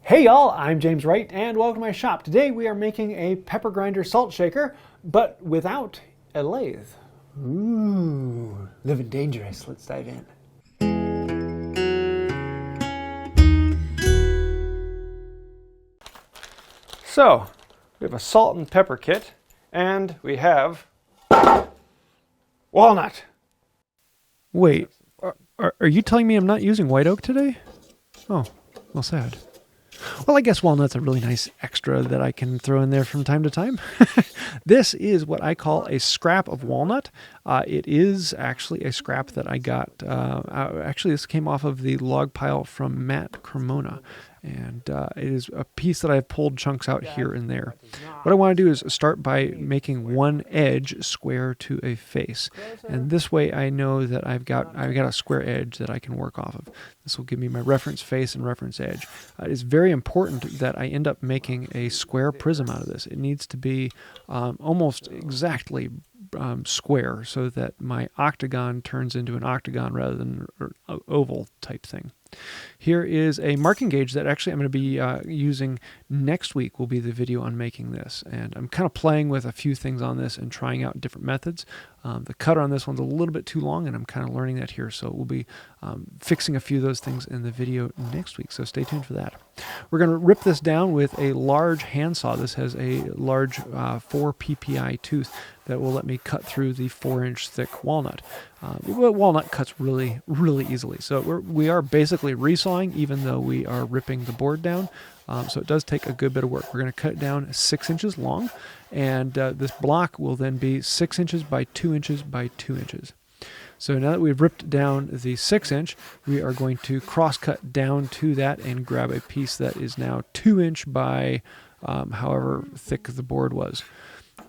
Hey y'all, I'm James Wright and welcome to my shop. Today we are making a pepper grinder salt shaker, but without a lathe. Ooh, living dangerous. Let's dive in. So, we have a salt and pepper kit, and we have walnut. Wait, are you telling me I'm not using white oak today? Oh, well, sad. Well, I guess walnut's a really nice extra that I can throw in there from time to time. This is what I call a scrap of walnut. It is actually a scrap that I got. Actually, this came off of the log pile from Matt Cremona. And it is a piece that I've pulled chunks out here and there. What I want to do is start by making one edge square to a face. And this way I know that I've got a square edge that I can work off of. This will give me my reference face and reference edge. It is very important that I end up making a square prism out of this. It needs to be almost exactly square so that my octagon turns into an octagon rather than an oval type thing. Here is a marking gauge that actually I'm going to be using next week will be the video on making this. And I'm kind of playing with a few things on this and trying out different methods. The cutter on this one's a little bit too long and I'm kind of learning that here. So we'll be fixing a few of those things in the video next week. So stay tuned for that. We're going to rip this down with a large handsaw. This has a large 4 ppi tooth that will let me cut through the 4-inch thick walnut. Walnut cuts really easily. So we are basically resawing even though we are ripping the board down. So it does take a good bit of work. We're going to cut it down 6 inches long, and this block will then be 6 inches by 2 inches by 2 inches. So now that we've ripped down the 6-inch, we are going to cross-cut down to that and grab a piece that is now 2-inch by however thick the board was.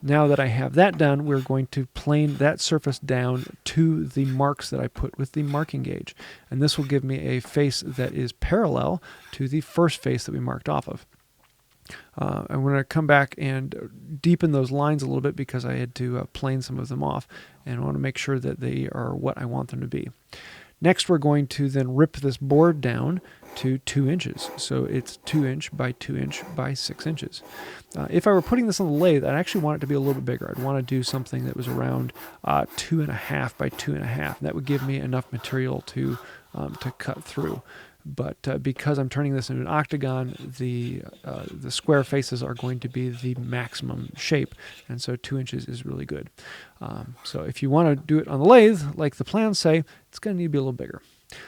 Now that I have that done, we're going to plane that surface down to the marks that I put with the marking gauge. And this will give me a face that is parallel to the first face that we marked off of. I'm going to come back and deepen those lines a little bit because I had to plane some of them off, and I want to make sure that they are what I want them to be. Next, we're going to then rip this board down to 2 inches. So it's 2-inch by 2-inch by 6 inches. If I were putting this on the lathe, I'd actually want it to be a little bit bigger. I'd want to do something that was around 2.5 by 2.5. That would give me enough material to cut through. But because I'm turning this into an octagon, the square faces are going to be the maximum shape, and so 2 inches is really good. So if you want to do it on the lathe, like the plans say, it's going to need to be a little bigger.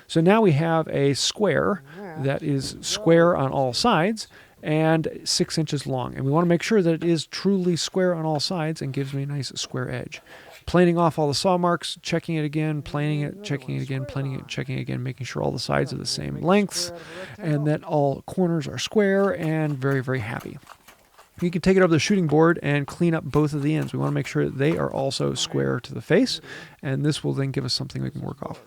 So now we have a square that is square on all sides and 6 inches long. And we want to make sure that it is truly square on all sides and gives me a nice square edge. Planing off all the saw marks, checking it again, planing it, checking it again, planing it, checking it again, making sure all the sides are the same lengths and that all corners are square, and very happy. You can take it over the shooting board and clean up both of the ends. We want to make sure that they are also square to the face, and this will then give us something we can work off.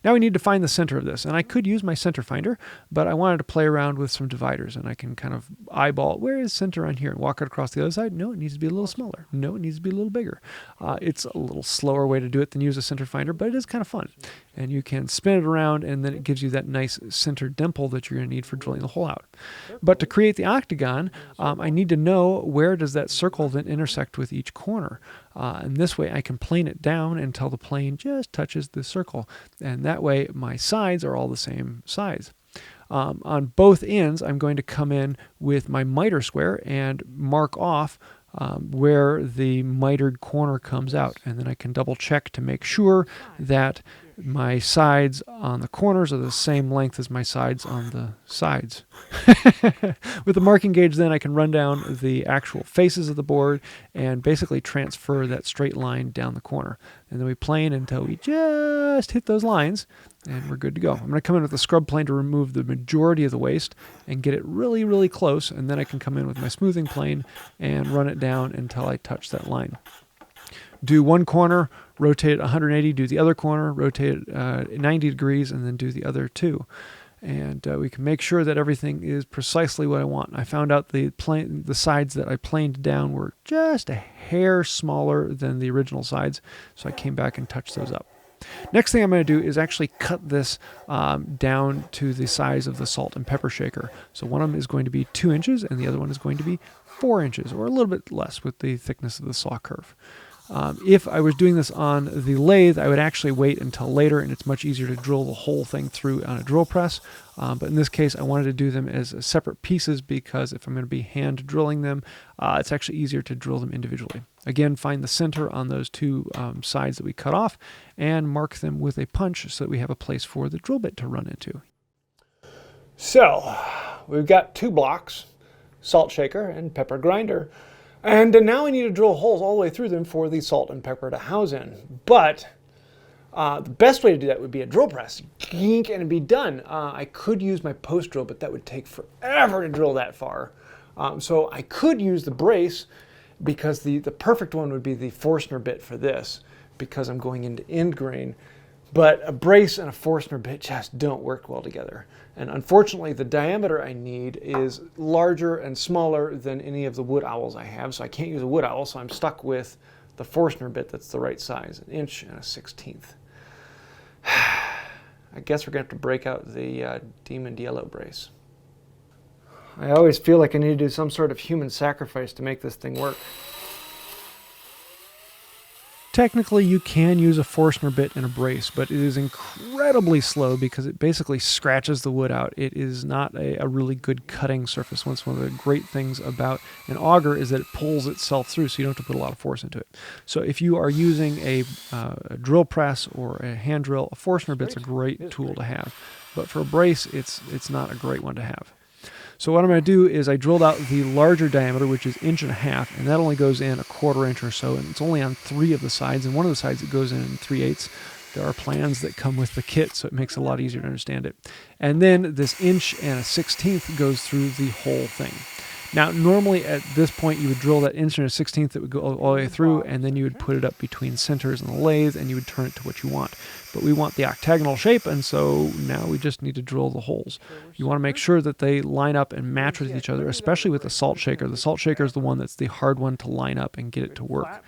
Now we need to find the center of this, and I could use my center finder, but I wanted to play around with some dividers, and I can kind of eyeball where is center on here and walk it across the other side. No, it needs to be a little smaller. No, it needs to be a little bigger. It's a little slower way to do it than use a center finder, but it is kind of fun. And you can spin it around, and then it gives you that nice center dimple that you're going to need for drilling the hole out. But to create the octagon, I need to know where does that circle then intersect with each corner. And this way I can plane it down until the plane just touches the circle. And that way my sides are all the same size. On both ends, I'm going to come in with my miter square and mark off where the mitered corner comes out. And then I can double check to make sure that my sides on the corners are the same length as my sides on the sides. With the marking gauge, then I can run down the actual faces of the board and basically transfer that straight line down the corner. And then we plane until we just hit those lines, and we're good to go. I'm going to come in with the scrub plane to remove the majority of the waste and get it really close, and then I can come in with my smoothing plane and run it down until I touch that line. Do one corner, rotate it 180, do the other corner, rotate it 90 degrees, and then do the other two. And we can make sure that everything is precisely what I want. I found out the sides that I planed down were just a hair smaller than the original sides, so I came back and touched those up. Next thing I'm going to do is actually cut this down to the size of the salt and pepper shaker. So one of them is going to be 2 inches and the other one is going to be 4 inches, or a little bit less with the thickness of the saw curve. If I was doing this on the lathe, I would actually wait until later, and it's much easier to drill the whole thing through on a drill press. But in this case, I wanted to do them as separate pieces because if I'm going to be hand drilling them, it's actually easier to drill them individually. Again, find the center on those 2 sides that we cut off and mark them with a punch so that we have a place for the drill bit to run into. So, we've got 2 blocks, salt shaker and pepper grinder. And now we need to drill holes all the way through them for the salt and pepper to house in. But the best way to do that would be a drill press. Gink, and it'd be done. I could use my post drill, but that would take forever to drill that far. So I could use the brace, because the perfect one would be the Forstner bit for this, because I'm going into end grain. But a brace and a Forstner bit just don't work well together. And unfortunately, the diameter I need is larger and smaller than any of the wood owls I have, so I can't use a wood owl, so I'm stuck with the Forstner bit that's the right size, 1 inch and a 1/16. I guess we're going to have to break out the Demon Yellow brace. I always feel like I need to do some sort of human sacrifice to make this thing work. Technically, you can use a Forstner bit in a brace, but it is incredibly slow because it basically scratches the wood out. It is not a really good cutting surface. One of the great things about an auger is that it pulls itself through, so you don't have to put a lot of force into it. So if you are using a drill press or a hand drill, a Forstner bit's a great tool to have. But for a brace, it's not a great one to have. So what I'm going to do is I drilled out the larger diameter, which is 1.5 inches, and that only goes in 1/4 inch or so, and it's only on 3 of the sides, and one of the sides it goes in 3/8. There are plans that come with the kit, so it makes it a lot easier to understand it. And then this 1 inch and a 1/16 goes through the whole thing. Now, normally at this point, you would drill that 1 inch and a 1/16 that would go all the way through, and then you would put it up between centers in the lathe, and you would turn it to what you want. But we want the octagonal shape, and so now we just need to drill the holes. You want to make sure that they line up and match with each other, especially with the salt shaker. The salt shaker is the one that's the hard one to line up and get it to work.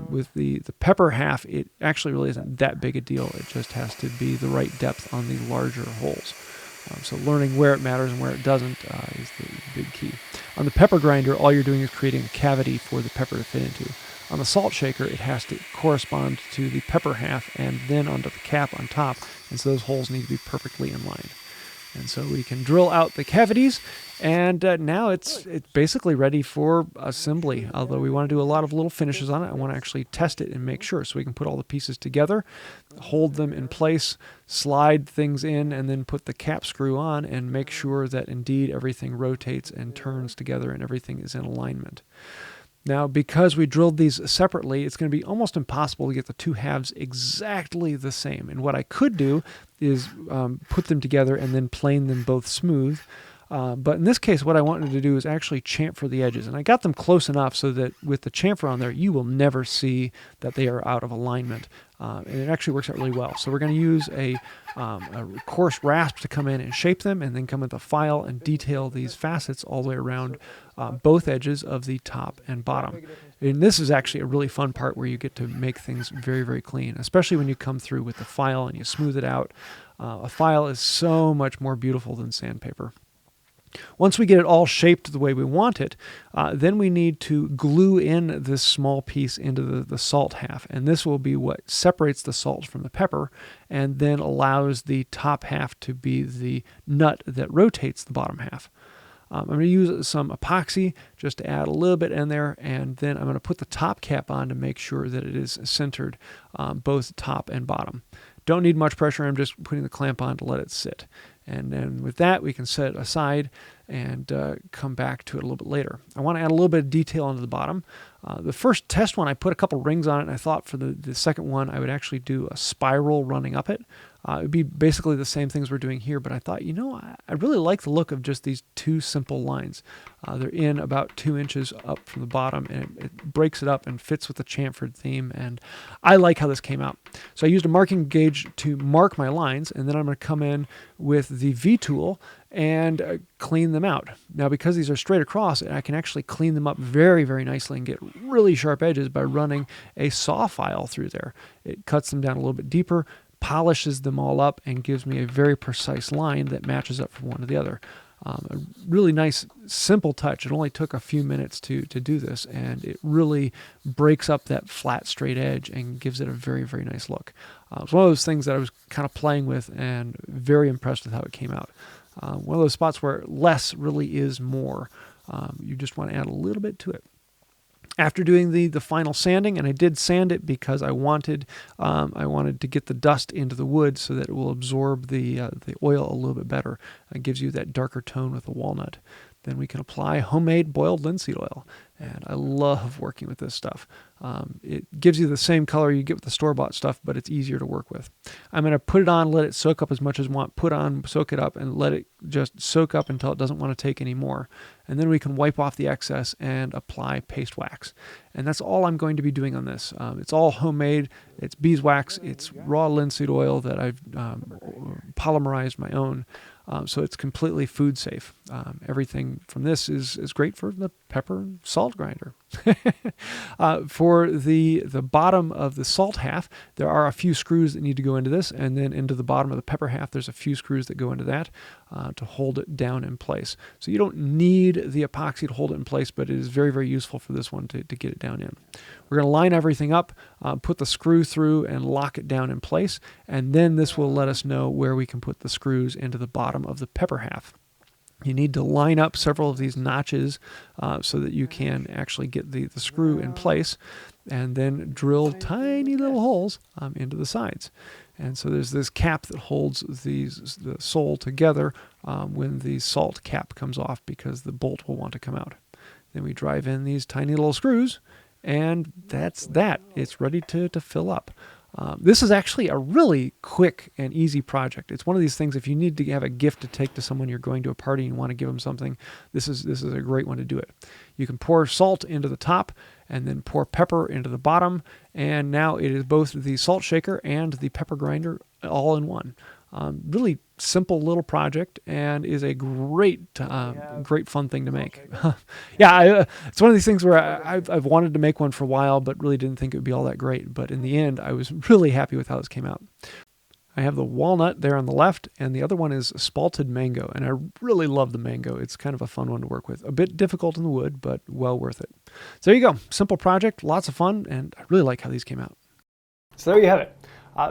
With the pepper half, it actually really isn't that big a deal. It just has to be the right depth on the larger holes. So learning where it matters and where it doesn't is the big key. On the pepper grinder, all you're doing is creating a cavity for the pepper to fit into. On the salt shaker, it has to correspond to the pepper half and then onto the cap on top, and so those holes need to be perfectly in line. And so we can drill out the cavities, and now it's basically ready for assembly. Although we want to do a lot of little finishes on it, I want to actually test it and make sure, so we can put all the pieces together, hold them in place, slide things in, and then put the cap screw on and make sure that indeed everything rotates and turns together and everything is in alignment. Now, because we drilled these separately, it's going to be almost impossible to get the 2 halves exactly the same. And what I could do is put them together and then plane them both smooth. But in this case, what I wanted to do is actually chamfer the edges. And I got them close enough so that with the chamfer on there, you will never see that they are out of alignment. And it actually works out really well. So we're going to use a coarse rasp to come in and shape them, and then come with a file and detail these facets all the way around both edges of the top and bottom. And this is actually a really fun part where you get to make things very, very clean, especially when you come through with the file and you smooth it out. A file is so much more beautiful than sandpaper. Once we get it all shaped the way we want it, then we need to glue in this small piece into the salt half. And this will be what separates the salt from the pepper and then allows the top half to be the nut that rotates the bottom half. I'm going to use some epoxy just to add a little bit in there, and then I'm going to put the top cap on to make sure that it is centered both top and bottom. Don't need much pressure, I'm just putting the clamp on to let it sit. And then with that, we can set it aside and come back to it a little bit later. I want to add a little bit of detail onto the bottom. The first test one, I put a couple rings on it, and I thought for the second one, I would actually do a spiral running up it. It would be basically the same things we're doing here, but I thought, I really like the look of just these 2 simple lines. They're in about 2 inches up from the bottom, and it breaks it up and fits with the chamfered theme, and I like how this came out. So I used a marking gauge to mark my lines, and then I'm going to come in with the V-tool and clean them out. Now, because these are straight across, I can actually clean them up very, very nicely and get really sharp edges by running a saw file through there. It cuts them down a little bit deeper, polishes them all up, and gives me a very precise line that matches up from one to the other. A really nice, simple touch. It only took a few minutes to do this, and it really breaks up that flat, straight edge and gives it a very, very nice look. It's one of those things that I was kind of playing with and very impressed with how it came out. One of those spots where less really is more. You just want to add a little bit to it. After doing the final sanding, and I did sand it because I wanted to get the dust into the wood so that it will absorb the oil a little bit better. It gives you that darker tone with the walnut. Then we can apply homemade boiled linseed oil. And I love working with this stuff. It gives you the same color you get with the store-bought stuff, but it's easier to work with. I'm going to put it on, let it soak up as much as I want, put on, soak it up, and let it just soak up until it doesn't want to take any more. And then we can wipe off the excess and apply paste wax. And that's all I'm going to be doing on this. It's all homemade. It's beeswax. It's raw linseed oil that I've polymerized my own. So it's completely food safe. Everything from this is great for the pepper and salt grinder. For the bottom of the salt half, there are a few screws that need to go into this, and then into the bottom of the pepper half, there's a few screws that go into that to hold it down in place. So you don't need the epoxy to hold it in place, but it is very, very useful for this one to get it down in. We're going to line everything up, put the screw through, and lock it down in place, and then this will let us know where we can put the screws into the bottom of the pepper half. You need to line up several of these notches so that you can actually get the screw in place, and then drill tiny little holes into the sides. And so there's this cap that holds the sole together when the salt cap comes off, because the bolt will want to come out. Then we drive in these tiny little screws, and that's that. It's ready to fill up. This is actually a really quick and easy project. It's one of these things, if you need to have a gift to take to someone you're going to a party and you want to give them something, this is a great one to do it. You can pour salt into the top and then pour pepper into the bottom, and now it is both the salt shaker and the pepper grinder all in one. Really simple little project, and is a great fun thing to make. It's one of these things where I've wanted to make one for a while, but really didn't think it would be all that great. But in the end, I was really happy with how this came out. I have the walnut there on the left, and the other one is spalted mango, and I really love the mango. It's kind of a fun one to work with. A bit difficult in the wood, but well worth it. So there you go. Simple project, lots of fun, and I really like how these came out. So there you have it.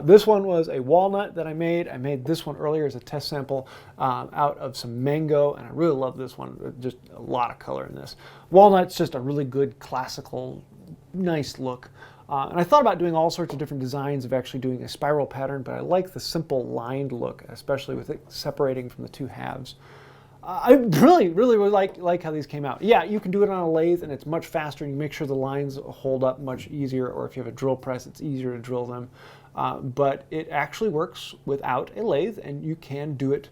This one was a walnut that I made. I made this one earlier as a test sample out of some mango, and I really love this one. Just a lot of color in this. Walnut's just a really good, classical, nice look. And I thought about doing all sorts of different designs of actually doing a spiral pattern, but I like the simple lined look, especially with it separating from the two halves. I really like how these came out. Yeah, you can do it on a lathe, and it's much faster, and you make sure the lines hold up much easier, or if you have a drill press, it's easier to drill them. But it actually works without a lathe, and you can do it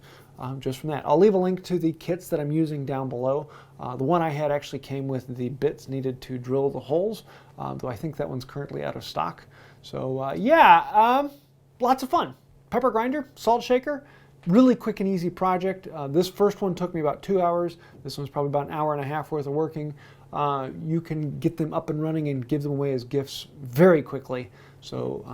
just from that. I'll leave a link to the kits that I'm using down below. The one I had actually came with the bits needed to drill the holes, though I think that one's currently out of stock. So lots of fun. Pepper grinder, salt shaker, really quick and easy project. This first one took me about 2 hours. This one's probably about an hour and a half worth of working. You can get them up and running and give them away as gifts very quickly. So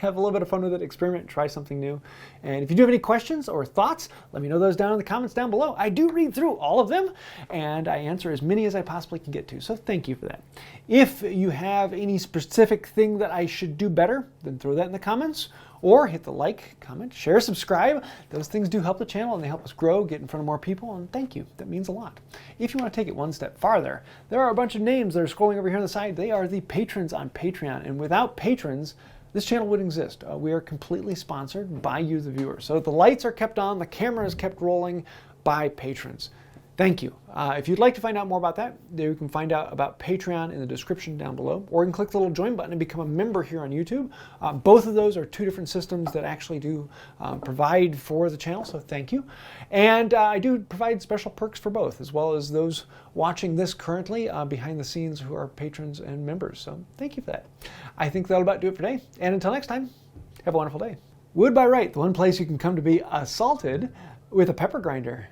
have a little bit of fun with it, experiment, try something new. And if you do have any questions or thoughts, let me know those down in the comments down below. I do read through all of them, and I answer as many as I possibly can get to, so thank you for that. If you have any specific thing that I should do better, then throw that in the comments, or hit the like, comment, share, subscribe. Those things do help the channel, and they help us grow, get in front of more people, and thank you. That means a lot. If you want to take it one step farther, there are a bunch of names that are scrolling over here on the side. They are the patrons on Patreon, and without patrons, this channel wouldn't exist. We are completely sponsored by you, the viewer. So the lights are kept on, the camera is kept rolling by patrons. Thank you. If you'd like to find out more about that, you can find out about Patreon in the description down below, or you can click the little join button and become a member here on YouTube. Both of those are two different systems that actually do provide for the channel, so thank you. And I do provide special perks for both, as well as those watching this currently behind the scenes who are patrons and members. So thank you for that. I think that'll about do it for today. And until next time, have a wonderful day. Wood by Wright, the one place you can come to be assaulted with a pepper grinder.